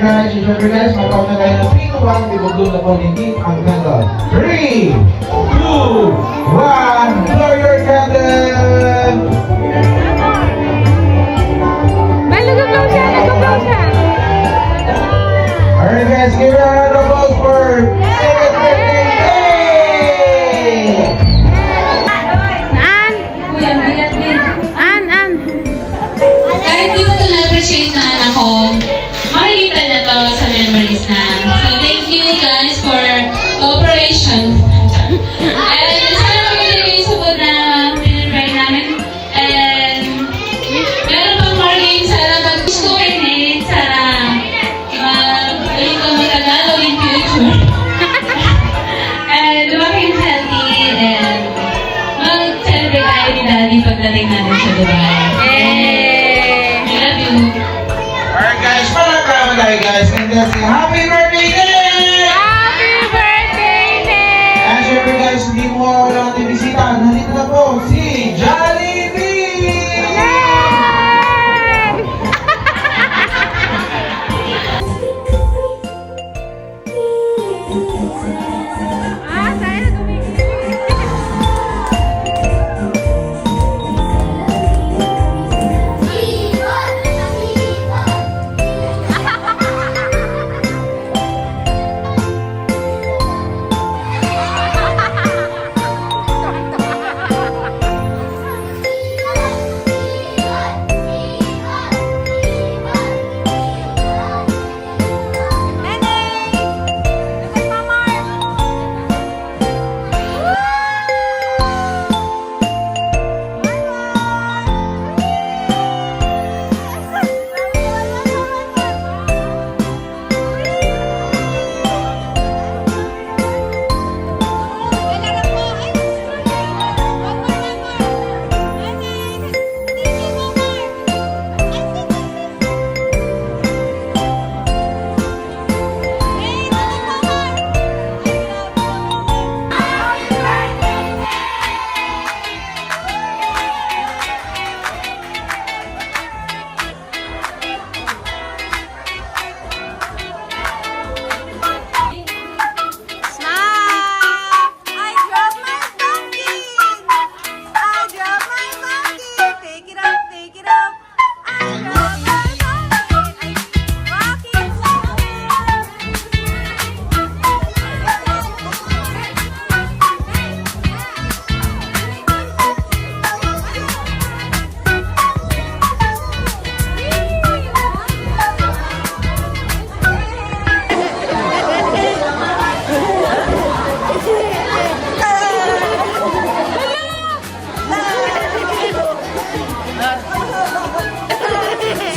guys, matawag na tayo ng 3 to 1, ibugdong na po ni Team ang candle. 3, 2, 1, blow your candle! May nag-blow siya, nag-blow siya. Alright guys, give a round of applause for 7th birthday! Kahit di ko ito na-appreciate na anak ko, makikita na to sa memories na. So, thank you guys for cooperation. And sana mag-ibigay yung support na pinag-try namin. And meron pang more games. Sana mag-gusto ko rin sana magaling ka mag-Tagalog in future. And lumaki healthy and mag-celebrate tayo ni Daddy pagdating natin sa Dubai. Alright guys, palakpakan tayo guys. And that's it. Happy birthday, Nick! Happy birthday, Nick! And syempre guys, hindi mo wala natin bisita. Nandito na po si Jollibee! Saya na tumingin.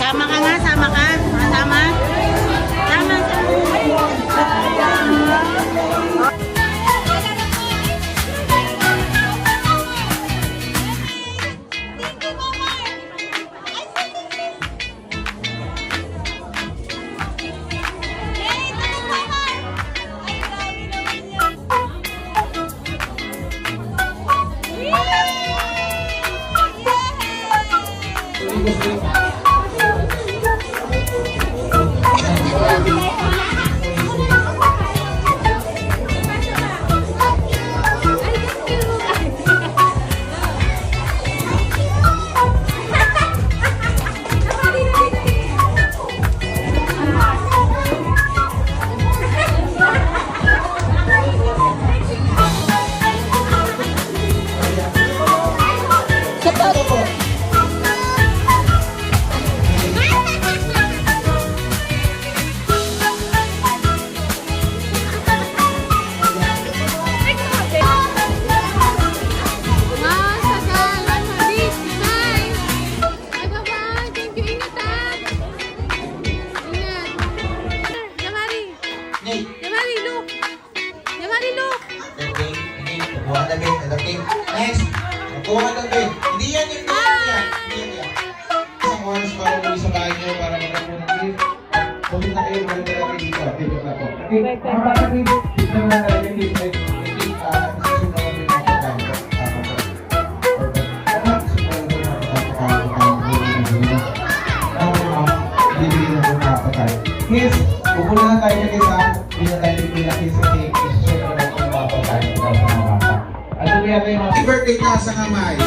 Sama ka nga, sama ka. Sama. Sama. Next, magkuha ka ng bin. Hindi yan yung yan. Hindi yan. Isang oras para uwi sa bahay niyo para magkapo ng gift. Pumunta na kayo, maganda natin dito. Dito na po. Okay, mga bata dito. Dito na natin yung gift. Yes. Pupula na tayo kasi sa hindi na tayo pipila kasi sa cake. Siyempre na kung mga tayo sa mga bata. At kaya tayo mga happy birthday ka sa kamay.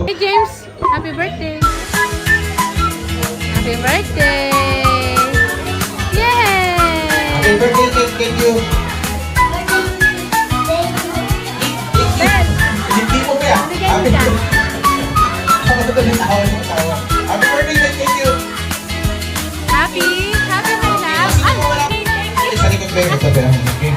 Hey James, happy birthday! Happy birthday! Yay! Happy birthday, thank you. Hindi mo ba yan? Happy birthday. Happy birthday, thank you. Happy my love! Ay! Sa likod ba yun? Ito ba yan? Okay.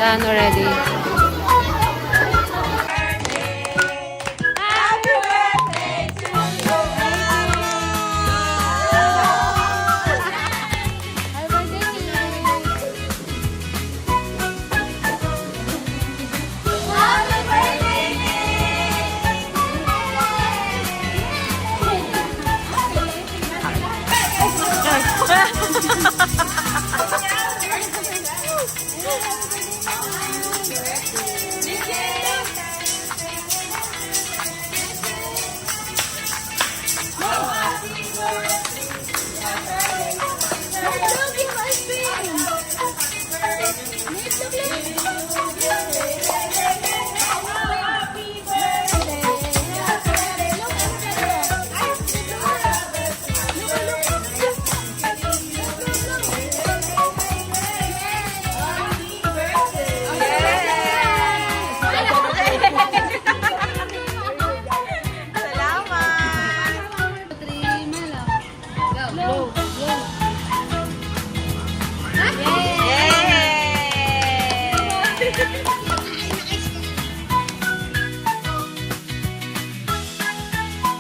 Done already.